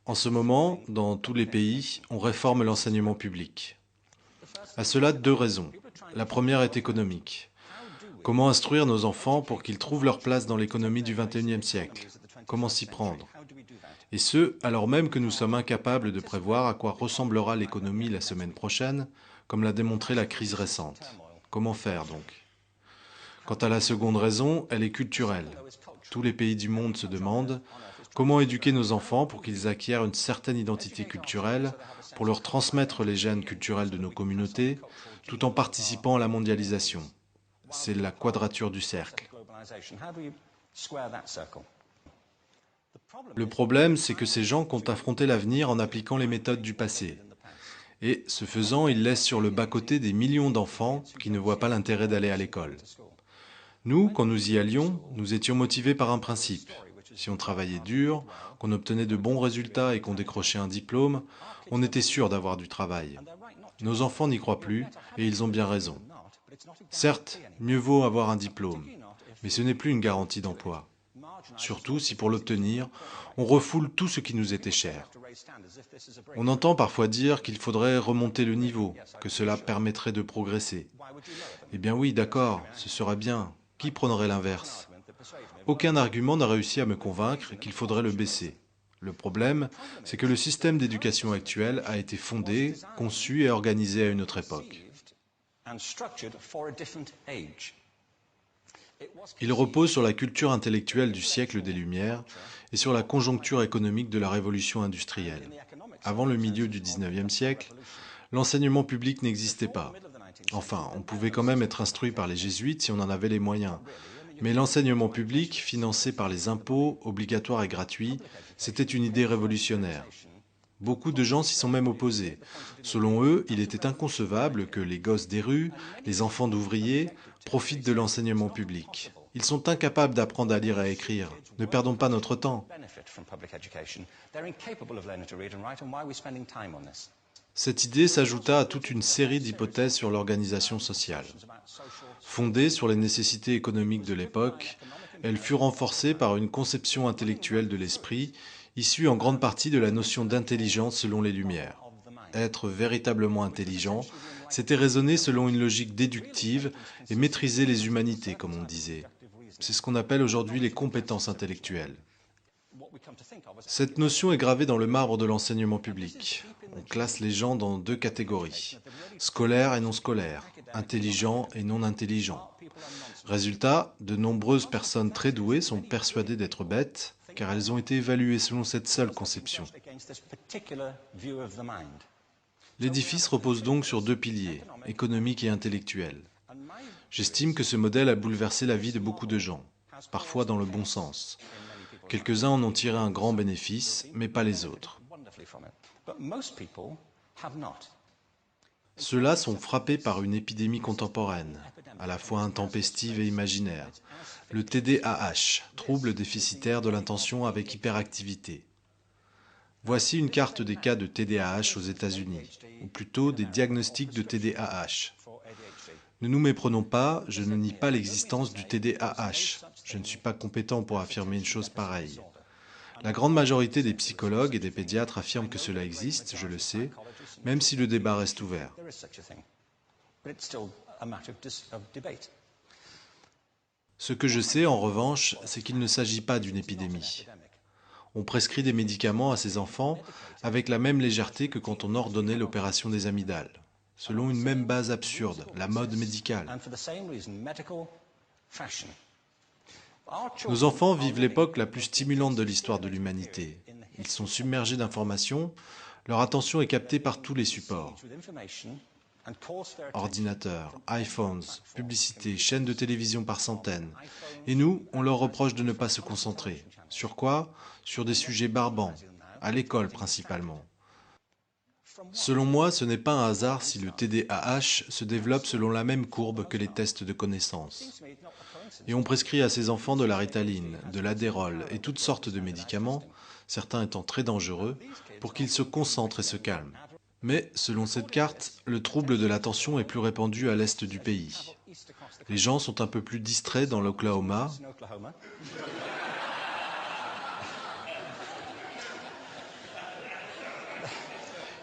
En ce moment, dans tous les pays, on réforme l'enseignement public. À cela, deux raisons. La première est économique. Comment instruire nos enfants pour qu'ils trouvent leur place dans l'économie du XXIe siècle? Comment s'y prendre? Et ce, alors même que nous sommes incapables de prévoir à quoi ressemblera l'économie la semaine prochaine, comme l'a démontré la crise récente. Comment faire donc? Quant à la seconde raison, elle est culturelle. Tous les pays du monde se demandent comment éduquer nos enfants pour qu'ils acquièrent une certaine identité culturelle, pour leur transmettre les gènes culturels de nos communautés, tout en participant à la mondialisation. C'est la quadrature du cercle. Le problème, c'est que ces gens comptent affronter l'avenir en appliquant les méthodes du passé. Et, ce faisant, ils laissent sur le bas-côté des millions d'enfants qui ne voient pas l'intérêt d'aller à l'école. Nous, quand nous y allions, nous étions motivés par un principe. Si on travaillait dur, qu'on obtenait de bons résultats et qu'on décrochait un diplôme, on était sûr d'avoir du travail. Nos enfants n'y croient plus, et ils ont bien raison. Certes, mieux vaut avoir un diplôme, mais ce n'est plus une garantie d'emploi. Surtout si pour l'obtenir, on refoule tout ce qui nous était cher. On entend parfois dire qu'il faudrait remonter le niveau, que cela permettrait de progresser. Eh bien oui, d'accord, ce sera bien. Qui prendrait l'inverse? Aucun argument n'a réussi à me convaincre qu'il faudrait le baisser. Le problème, c'est que le système d'éducation actuel a été fondé, conçu et organisé à une autre époque. Il repose sur la culture intellectuelle du siècle des Lumières et sur la conjoncture économique de la révolution industrielle. Avant le milieu du XIXe siècle, l'enseignement public n'existait pas. Enfin, on pouvait quand même être instruit par les jésuites si on en avait les moyens. Mais l'enseignement public, financé par les impôts, obligatoire et gratuit, c'était une idée révolutionnaire. Beaucoup de gens s'y sont même opposés. Selon eux, il était inconcevable que les gosses des rues, les enfants d'ouvriers, profitent de l'enseignement public. Ils sont incapables d'apprendre à lire et à écrire. Ne perdons pas notre temps. Cette idée s'ajouta à toute une série d'hypothèses sur l'organisation sociale. Fondée sur les nécessités économiques de l'époque, elle fut renforcée par une conception intellectuelle de l'esprit, issue en grande partie de la notion d'intelligence selon les Lumières. Être véritablement intelligent, c'était raisonner selon une logique déductive et maîtriser les humanités, comme on disait. C'est ce qu'on appelle aujourd'hui les compétences intellectuelles. Cette notion est gravée dans le marbre de l'enseignement public. On classe les gens dans deux catégories, scolaires et non scolaires, intelligents et non intelligents. Résultat, de nombreuses personnes très douées sont persuadées d'être bêtes, car elles ont été évaluées selon cette seule conception. L'édifice repose donc sur deux piliers, économiques et intellectuels. J'estime que ce modèle a bouleversé la vie de beaucoup de gens, parfois dans le bon sens. Quelques-uns en ont tiré un grand bénéfice, mais pas les autres. Ceux-là sont frappés par une épidémie contemporaine, à la fois intempestive et imaginaire, le TDAH, trouble déficitaire de l'attention avec hyperactivité. Voici une carte des cas de TDAH aux États-Unis, ou plutôt des diagnostics de TDAH. Ne nous méprenons pas, je ne nie pas l'existence du TDAH. Je ne suis pas compétent pour affirmer une chose pareille. La grande majorité des psychologues et des pédiatres affirment que cela existe, je le sais, même si le débat reste ouvert. Ce que je sais, en revanche, c'est qu'il ne s'agit pas d'une épidémie. On prescrit des médicaments à ces enfants avec la même légèreté que quand on ordonnait l'opération des amygdales, selon une même base absurde, la mode médicale. Nos enfants vivent l'époque la plus stimulante de l'histoire de l'humanité. Ils sont submergés d'informations, leur attention est captée par tous les supports. Ordinateurs, iPhones, publicités, chaînes de télévision par centaines. Et nous, on leur reproche de ne pas se concentrer. Sur quoi? Sur des sujets barbants, à l'école principalement. Selon moi, ce n'est pas un hasard si le TDAH se développe selon la même courbe que les tests de connaissances. Et on prescrit à ces enfants de la Ritaline, de l'Adderall et toutes sortes de médicaments, certains étant très dangereux, pour qu'ils se concentrent et se calment. Mais, selon cette carte, le trouble de l'attention est plus répandu à l'est du pays. Les gens sont un peu plus distraits dans l'Oklahoma.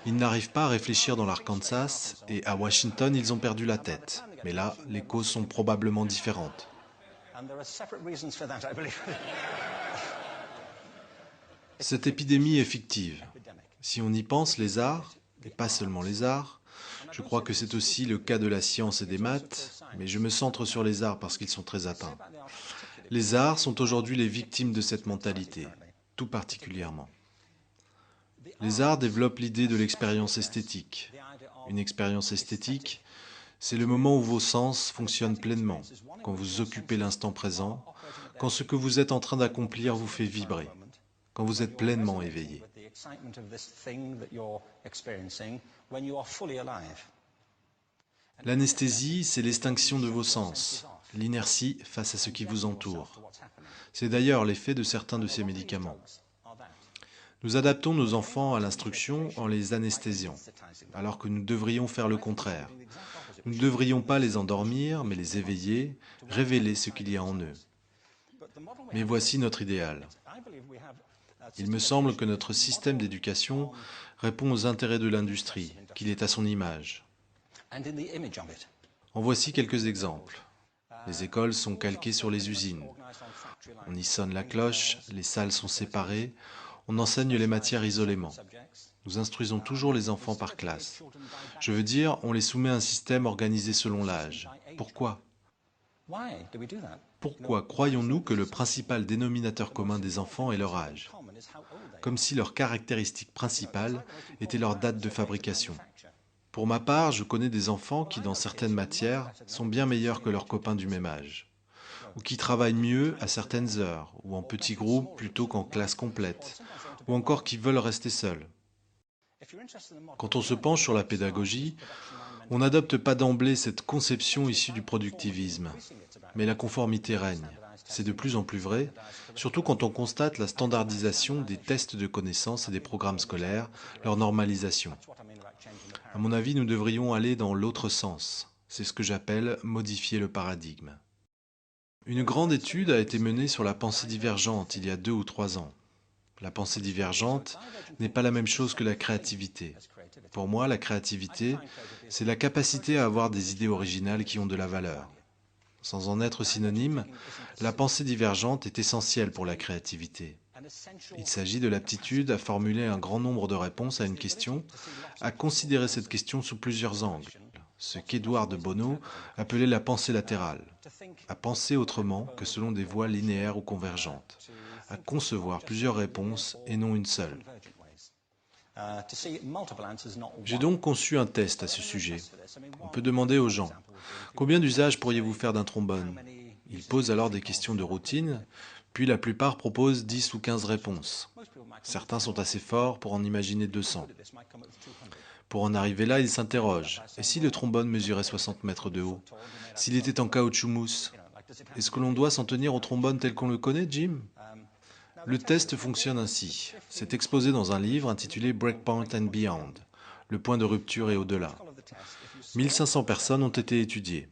Ils n'arrivent pas à réfléchir dans l'Arkansas et à Washington, ils ont perdu la tête. Mais là, les causes sont probablement différentes. Cette épidémie est fictive. Si on y pense, les arts, et pas seulement les arts, je crois que c'est aussi le cas de la science et des maths, mais je me centre sur les arts parce qu'ils sont très atteints. Les arts sont aujourd'hui les victimes de cette mentalité, tout particulièrement. Les arts développent l'idée de l'expérience esthétique. Une expérience esthétique, c'est le moment où vos sens fonctionnent pleinement, quand vous occupez l'instant présent, quand ce que vous êtes en train d'accomplir vous fait vibrer, quand vous êtes pleinement éveillé. L'anesthésie, c'est l'extinction de vos sens, l'inertie face à ce qui vous entoure. C'est d'ailleurs l'effet de certains de ces médicaments. Nous adaptons nos enfants à l'instruction en les anesthésiant, alors que nous devrions faire le contraire. Nous ne devrions pas les endormir, mais les éveiller, révéler ce qu'il y a en eux. Mais voici notre idéal. Il me semble que notre système d'éducation répond aux intérêts de l'industrie, qu'il est à son image. En voici quelques exemples. Les écoles sont calquées sur les usines. On y sonne la cloche, les salles sont séparées, on enseigne les matières isolément. Nous instruisons toujours les enfants par classe. Je veux dire, on les soumet à un système organisé selon l'âge. Pourquoi ? Pourquoi croyons-nous que le principal dénominateur commun des enfants est leur âge ? Comme si leur caractéristique principale était leur date de fabrication. Pour ma part, je connais des enfants qui, dans certaines matières, sont bien meilleurs que leurs copains du même âge, ou qui travaillent mieux à certaines heures, ou en petits groupes plutôt qu'en classe complète, ou encore qui veulent rester seuls. Quand on se penche sur la pédagogie, on n'adopte pas d'emblée cette conception issue du productivisme, mais la conformité règne. C'est de plus en plus vrai, surtout quand on constate la standardisation des tests de connaissances et des programmes scolaires, leur normalisation. À mon avis, nous devrions aller dans l'autre sens. C'est ce que j'appelle modifier le paradigme. Une grande étude a été menée sur la pensée divergente il y a 2 ou 3 ans. La pensée divergente n'est pas la même chose que la créativité. Pour moi, la créativité, c'est la capacité à avoir des idées originales qui ont de la valeur. Sans en être synonyme, la pensée divergente est essentielle pour la créativité. Il s'agit de l'aptitude à formuler un grand nombre de réponses à une question, à considérer cette question sous plusieurs angles, ce qu'Édouard de Bono appelait la pensée latérale, à penser autrement que selon des voies linéaires ou convergentes, à concevoir plusieurs réponses et non une seule. J'ai donc conçu un test à ce sujet. On peut demander aux gens, combien d'usages pourriez-vous faire d'un trombone ? Ils posent alors des questions de routine, puis la plupart proposent 10 ou 15 réponses. Certains sont assez forts pour en imaginer 200. Pour en arriver là, ils s'interrogent. Et si le trombone mesurait 60 mètres de haut ? S'il était en caoutchouc mousse ? Est-ce que l'on doit s'en tenir au trombone tel qu'on le connaît, Jim ? Le test fonctionne ainsi. C'est exposé dans un livre intitulé Breakpoint and Beyond, le point de rupture et au-delà. 1500 personnes ont été étudiées.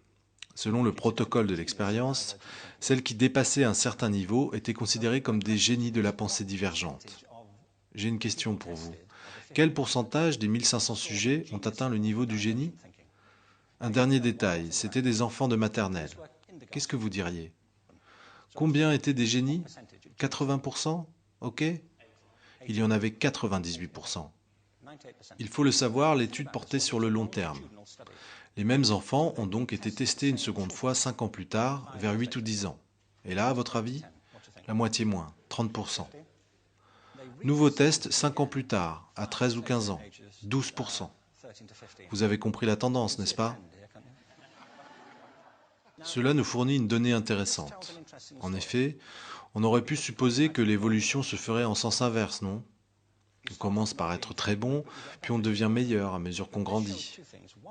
Selon le protocole de l'expérience, celles qui dépassaient un certain niveau étaient considérées comme des génies de la pensée divergente. J'ai une question pour vous. Quel pourcentage des 1500 sujets ont atteint le niveau du génie ? Un dernier détail, c'était des enfants de maternelle. Qu'est-ce que vous diriez ? Combien étaient des génies ? 80%? Ok. Il y en avait 98%. Il faut le savoir, l'étude portait sur le long terme. Les mêmes enfants ont donc été testés une seconde fois 5 ans plus tard, vers 8 ou 10 ans. Et là, à votre avis ? La moitié moins, 30%. Nouveau test 5 ans plus tard, à 13 ou 15 ans, 12%. Vous avez compris la tendance, n'est-ce pas ? Cela nous fournit une donnée intéressante. En effet, on aurait pu supposer que l'évolution se ferait en sens inverse, non ? On commence par être très bon, puis on devient meilleur à mesure qu'on grandit.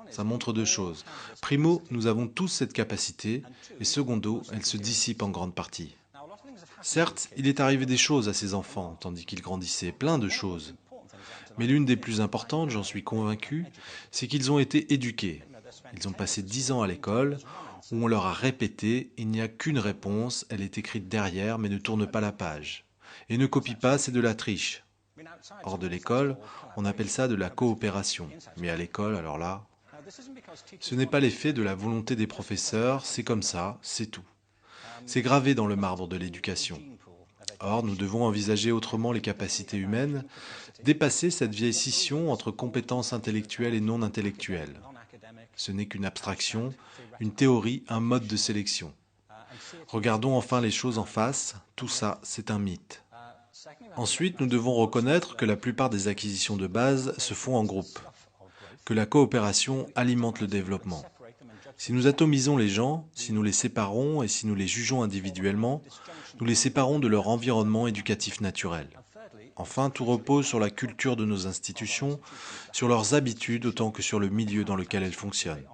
Ça montre 2 choses. Primo, nous avons tous cette capacité, et secondo, elle se dissipe en grande partie. Certes, il est arrivé des choses à ces enfants, tandis qu'ils grandissaient, plein de choses. Mais l'une des plus importantes, j'en suis convaincu, c'est qu'ils ont été éduqués. Ils ont passé 10 ans à l'école, où on leur a répété « il n'y a qu'une réponse, elle est écrite derrière, mais ne tourne pas la page ». Et ne copie pas, c'est de la triche. Hors de l'école, on appelle ça de la coopération. Mais à l'école, alors là, ce n'est pas l'effet de la volonté des professeurs, c'est comme ça, c'est tout. C'est gravé dans le marbre de l'éducation. Or, nous devons envisager autrement les capacités humaines, dépasser cette vieille scission entre compétences intellectuelles et non intellectuelles. Ce n'est qu'une abstraction, une théorie, un mode de sélection. Regardons enfin les choses en face, tout ça, c'est un mythe. Ensuite, nous devons reconnaître que la plupart des acquisitions de base se font en groupe, que la coopération alimente le développement. Si nous atomisons les gens, si nous les séparons et si nous les jugeons individuellement, nous les séparons de leur environnement éducatif naturel. Enfin, tout repose sur la culture de nos institutions, sur leurs habitudes autant que sur le milieu dans lequel elles fonctionnent.